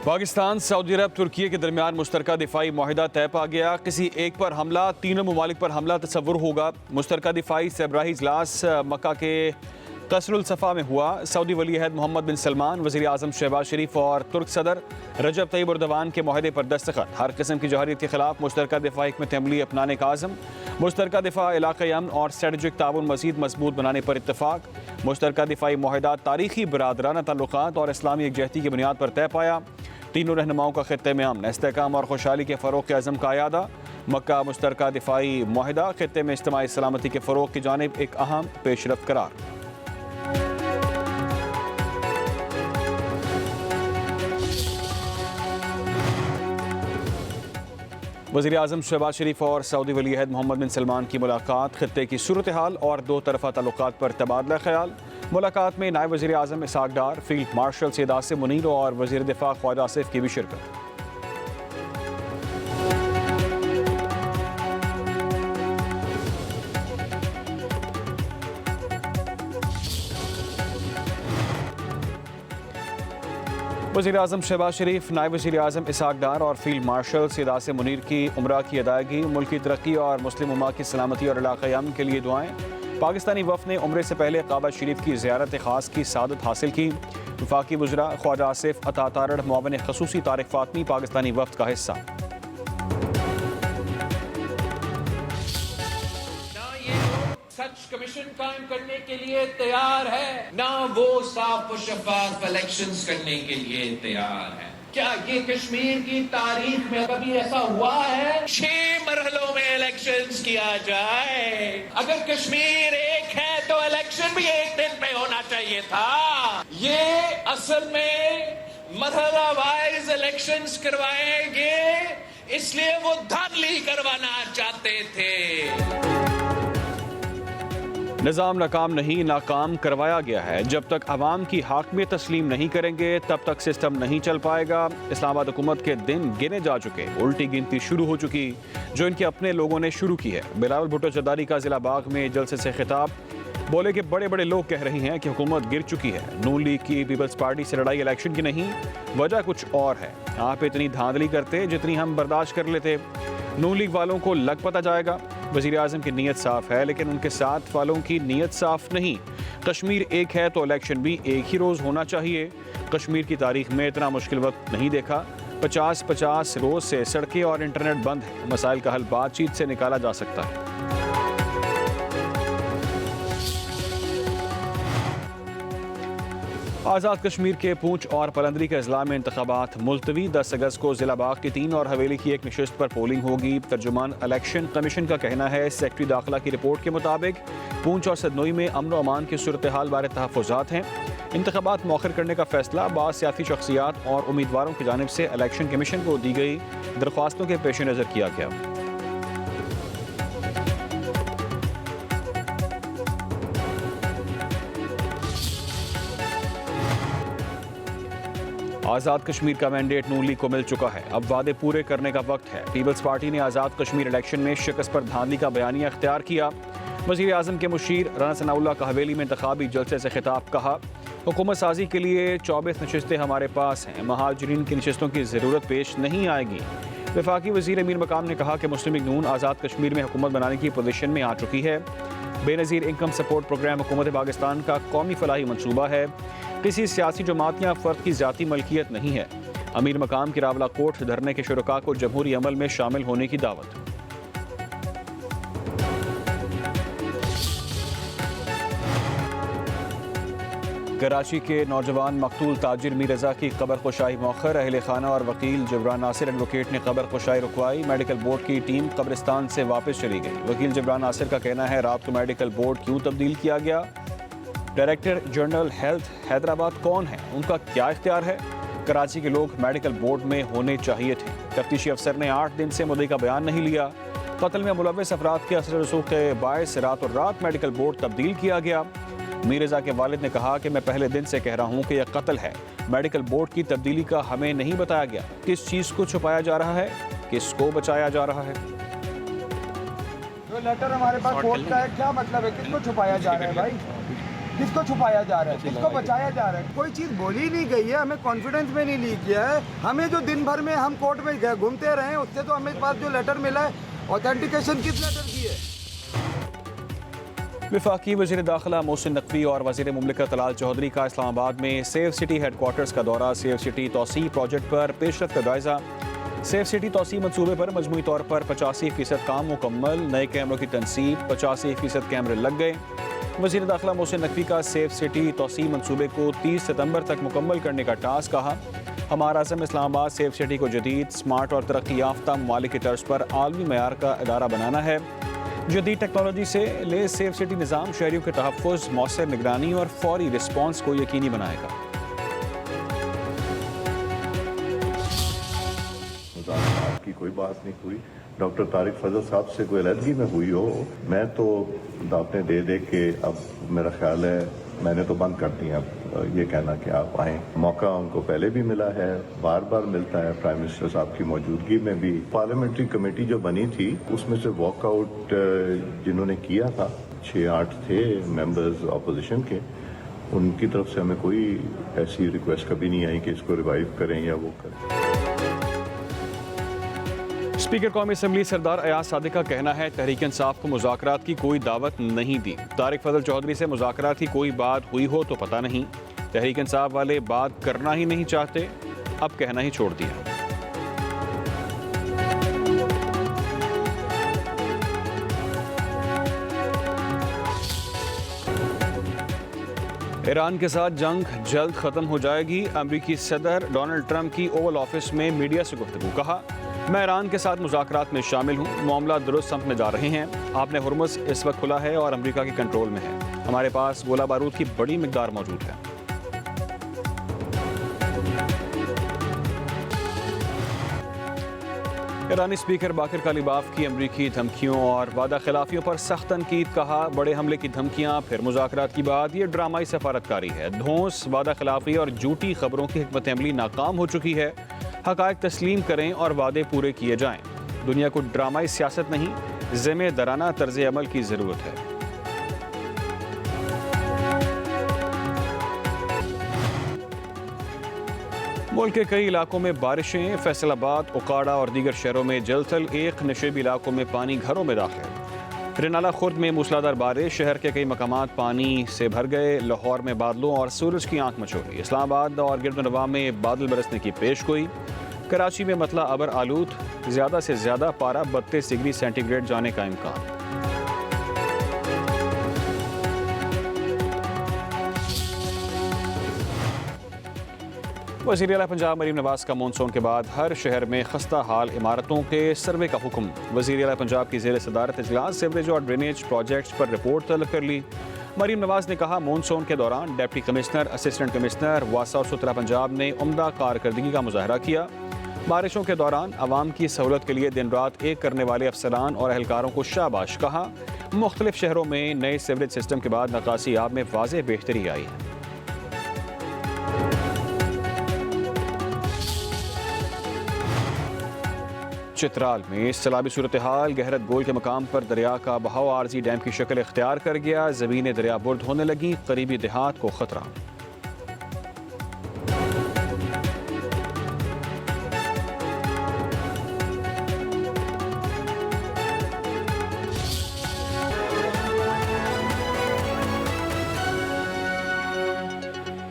Pakistan, Saudi अरब, तुर्की के दरमियान मुश्तरका दिफाई माहिदा तय पा गया। किसी एक पर हमला, तीनों ममालिक पर हमला तस्वुर होगा। मुश्तरका दिफाई सरबराही इजलास मक्का के कसरुल सफ़ा में हुआ। सऊदी वली अहद मोहम्मद बिन सलमान, वज़ीर आज़म शहबाज शरीफ और तुर्क सदर रजब तैयब एर्दोगान के माहिदे पर दस्तखत। हर किस्म की जौहरियत के खिलाफ मुश्तरका दिफाई हिकमत अमली अपनाने का आज़म। मुश्तरका दिफा इलाक़ाई अमन और स्ट्रेटजिक ताउन मज़ीद मजबूत बनाने पर इत्तफ़ाक़। मुश्तरका दिफाई माहिदा तारीख़ी बरादराना ताल्लुक़ात और इस्लामी यकजहती की बुनियाद पर तय पाया। तीनों रहनुमाओं का खित्ते में अमन, इस्तेहकाम और खुशहाली के फ़रोग़ के अज़म का अयादा। मक्का मुश्तरका दिफाई माहिदा खित्ते में इज्तिमाई सलामती के फ़रोग़ की जानिब एक अहम पेशरफ्त करार। वज़ीर आज़म शहबाज शरीफ और सऊदी वली अहद मोहम्मद बिन सलमान की मुलाकात। खित्ते की सूरत हाल और दो तरफ़ा ताल्लुक़ात पर तबादला ख्याल। मुलाकात में नायब वज़ीर आज़म इसहाक़ डार, फील्ड मार्शल सैयद आसिम मुनीर और वज़ीर दिफ़ा ख्वाजा आसिफ की भी शिरकत। वज़ीर आज़म शहबाज शरीफ, नायब वज़ीर आज़म इसहाक़ डार और फील्ड मार्शल सैयद आसिम मुनीर की उम्रा की अदायगी, मुल्क की तरक्की और मुस्लिम उम्मा की सलामती और इलाक़ाई अमन के लिए दुआएं। पाकिस्तानी वफ़द ने उम्रे से पहले काबा शरीफ की ज़ियारत ख़ास की सादत हासिल की। वफ़ाक़ी वज़रा ख्वाजा आसिफ अता तारड़, मुआविन ख़ुसूसी तारिक फ़ातमी पाकिस्तानी वफ़द का हिस्सा। सच कमीशन कायम करने के लिए तैयार है, ना वो साफ और शफाफ इलेक्शंस करने के लिए तैयार है। क्या ये कश्मीर की तारीख में कभी ऐसा हुआ है? 6 मरहलों में इलेक्शंस किया जाए। अगर कश्मीर एक है तो इलेक्शन भी एक दिन पे होना चाहिए था। ये असल में मरहला वाइज इलेक्शंस करवाएंगे, इसलिए वो धांधली करवाना चाहते थे। निज़ाम नाकाम नहीं, नाकाम करवाया गया है। जब तक अवाम की हाकमियत तस्लीम नहीं करेंगे तब तक सिस्टम नहीं चल पाएगा। इस्लामाबाद हुकूमत के दिन गिने जा चुके, उल्टी गिनती शुरू हो चुकी जो इनके अपने लोगों ने शुरू की है। बिलावल भुट्टो जरदारी का जिला बाग में जलसे से खिताब, बोले कि बड़े बड़े लोग कह रहे हैं कि हुकूमत गिर चुकी है। नून लीग की पीपल्स पार्टी से लड़ाई इलेक्शन की नहीं, वजह कुछ और है। आप इतनी धांधली करते जितनी हम बर्दाश्त कर लेते। नून लीग वालों को लग पता जाएगा। वज़ीर आज़म की नीयत साफ़ है, लेकिन उनके साथ वालों की नीयत साफ़ नहीं। कश्मीर एक है तो इलेक्शन भी एक ही रोज़ होना चाहिए। कश्मीर की तारीख में इतना मुश्किल वक्त नहीं देखा। 50-50 रोज़ से सड़कें और इंटरनेट बंद है। मसाइल का हल बातचीत से निकाला जा सकता है। आज़ाद कश्मीर के पूंछ और पलंदरी के अजला में इंतखाबात मुलतवी। 10 अगस्त को जिला बाग की 3 और हवेली की एक नशिस्त पर पोलिंग होगी। तर्जुमान इलेक्शन कमीशन का कहना है, सेक्रेटरी दाखिला की रिपोर्ट के मुताबिक पूंछ और सदनोई में अमन व अमान की सूरत हाल बारे तहफ़्फ़ुज़ात हैं। इंतखाबात मौखर करने का फैसला बाद सियासी शख्सियात और उम्मीदवारों की जानिब से इलेक्शन कमीशन को दी गई दरख्वास्तों के पेश नज़र किया गया। आज़ाद कश्मीर का मैंडेट नून लीग को मिल चुका है। अब वादे पूरे करने का वक्त है। पीपल्स पार्टी ने आज़ाद कश्मीर इलेक्शन में शिकस्त पर धांधली का बयानिया अख्तियार किया। वज़ीर आज़म के मुशीर राना सनाउल्लाह का हवेली में इंतखाबी जलसे से खिताब, कहा हुकूमत साजी के लिए 24 नशिस्तें हमारे पास हैं। महाजरीन की नशिस्तों की ज़रूरत पेश नहीं आएगी। वफाकी वज़ीर अमीर मकाम ने कहा कि मुस्लिम लीग नून आज़ाद कश्मीर में हुकूमत बनाने की पोजीशन में आ चुकी है। बेनज़ीर इनकम सपोर्ट प्रोग्राम हुकूमत पाकिस्तान का कौमी फलाही मनसूबा है। किसी सियासी जमात या फ़र्द की ज़ाती मलकियत नहीं है। अमीर मकाम की रावला कोट धरने के शुरका को जमहूरी अमल में शामिल होने की दावत। कराची के नौजवान मकतूल ताजिर मीर रज़ा की कब्र खुशाई मौखर। अहले खाना और वकील जबरान नासिर एडवोकेट ने कब्र खुशाई रुकवाई। मेडिकल बोर्ड की टीम कब्रिस्तान से वापस चली गई। वकील जबरान नासिर का कहना है, रात को मेडिकल बोर्ड क्यों तब्दील किया गया? डायरेक्टर जनरल हेल्थ हैदराबाद कौन है? उनका क्या इख्तियार है? कराची के लोग मेडिकल बोर्ड में होने चाहिए थे। तफ्तीशी अफसर ने 8 दिन से मुद्दई का बयान नहीं लिया। कत्ल में मुलव्वस अफराद के असर रसूख के बायस रातों रात मेडिकल बोर्ड तब्दील किया गया। मीर रज़ा के वालिद ने कहा कि मैं पहले दिन से कह रहा हूँ कि यह कत्ल है। मेडिकल बोर्ड की तब्दीली का हमें नहीं बताया गया। किस चीज़ को छुपाया जा रहा है, किसको बचाया जा रहा है? जो लेटर हमारे पास कोर्ट का है, क्या मतलब है, किसको छुपाया जा रहा है भाई? किसको छुपाया जा रहा है, किसको बचाया जा रहा है? कोई चीज़ बोली नहीं गई है, हमें कॉन्फिडेंस में नहीं ली गया है। हमें जो दिन भर में हम कोर्ट में गए घूमते रहे, उससे तो हमें पास जो लेटर मिला है, ऑथेंटिकेशन किस लेटर की है? वफाकी वज़ीर दाखिला मोहसिन नकवी और वज़ीर मुमलिकत तलाल चौधरी का इस्लामाबाद में सेफ सिटी हेडक्वार्टर्स का दौरा। सेफ सिटी तोसी प्रोजेक्ट पर पेशरफ का जायज़ा। सेफ सिटी तोसी मनसूबे पर मजमूई तौर पर 85% काम मुकम्मल। नए कैमरों की तनसीब, 85% कैमरे लग गए। वज़ीर दाखिला मोहसिन नकवी का सेफ सिटी तोसी मनसूबे को 30 सितंबर तक मुकम्मल करने का टास्क। कहा, हमारा आज़म इस्लामाबाद सेफ सिटी को जदीद, स्मार्ट और तरक्की याफ्ता ममालिक की तर्ज पर आलमी मयार का इदारा बनाना है। जदीद टेक्नोलॉजी से ले सेफ सिटी निज़ाम शहरियों के तहफ़्फ़ुज़, मौसर निगरानी और फौरी रिस्पॉन्स को यकीनी बनाएगा। की कोई बात नहीं हुई। डॉक्टर तारिक फजल साहब से कोई अलहदगी में हुई हो, मैं तो दावतें दे दे के अब मेरा ख्याल है मैंने तो बंद कर दिया ये कहना कि आप आएँ। मौका उनको पहले भी मिला है, बार बार मिलता है, प्राइम मिनिस्टर साहब की मौजूदगी में भी। पार्लियामेंट्री कमेटी जो बनी थी उसमें से वॉकआउट जिन्होंने किया था 6-8 थे मेंबर्स अपोजिशन के, उनकी तरफ से हमें कोई ऐसी रिक्वेस्ट कभी नहीं आई कि इसको रिवाइव करें या वो करें। स्पीकर कौमी असम्बली सरदार अयाज सादिक का कहना है, तहरीक इंसाफ को मुज़ाकरात की कोई दावत नहीं दी। तारिक फजल चौधरी से मुज़ाकरात की कोई बात हुई हो तो पता नहीं। तहरीक इंसाफ वाले बात करना ही नहीं चाहते, अब कहना ही छोड़ दिया। ईरान के साथ जंग जल्द खत्म हो जाएगी। अमेरिकी सदर डोनाल्ड ट्रंप की ओवल ऑफिस में मीडिया से गुफ्तगू। कहा, मैं ईरान के साथ मुज़ाकरात में शामिल हूँ, मामला दुरुस्त सम्त में जा रहे हैं। आपने हुर्मुज़ इस वक्त खुला है और अमेरिका के कंट्रोल में है। हमारे पास गोला बारूद की बड़ी मिकदार मौजूद है। ईरानी स्पीकर बाकर कालिबाफ की अमरीकी धमकियों और वादा खिलाफियों पर सख्त तनकीद। कहा, बड़े हमले की धमकियां, फिर मुज़ाकरात की बात, ये ड्रामाई सफारतकारी है। धौंस, वादा खिलाफी और झूठी खबरों की हिकमत अमली नाकाम हो चुकी है। हक़ाइक़ तस्लीम करें और वादे पूरे किए जाएं। दुनिया को ड्रामाई सियासत नहीं, ज़िम्मेदाराना तर्ज़ अमल की ज़रूरत है। मुल्क के कई इलाकों में बारिशें। फैसलाबाद, उकाड़ा और दीगर शहरों में जलथल। एक नशेबी इलाकों में पानी घरों में दाखिल। रिनाला खुर्द में मूसलाधार बारिश, शहर के कई मकामात पानी से भर गए। लाहौर में बादलों और सूरज की आंख मचोली। इस्लामाबाद और गिरदनवा में बादल बरसने की पेशगोई। कराची में मतला अबर आलूद, ज़्यादा से ज़्यादा पारा 32 डिग्री सेंटीग्रेड जाने का इम्कान। वज़ीर आला पंजाब मरीम नवाज का मानसून के बाद हर शहर में खस्ता हाल इमारतों के सर्वे का हुक्म। वज़ीर आला पंजाब की ज़ेर सदारत इजलास सीवरेज और ड्रेनेज प्रोजेक्ट्स पर रिपोर्ट तलब कर ली। मरीम नवाज ने कहा, मानसून के दौरान डिप्टी कमिश्नर, असिस्टेंट कमिश्नर, वासा और सुथरा पंजाब ने उम्दा कारकर्दगी का मुजाहरा किया। बारिशों के दौरान आवाम की सहूलत के लिए दिन रात एक करने वाले अफसरान और एहलकारों को शाबाश। कहा, मुख्तलिफ शहरों में नए सीवरेज सिस्टम के बाद निकासी आब में वाज़ेह बेहतरी आई है। चित्राल में सैलाबी सूरत हाल। गहरत गोल के मकाम पर दरिया का बहाव आरजी डैम की शक्ल इख्तियार कर गया। ज़मीनें दरिया बुर्द होने लगी, करीबी देहात को खतरा।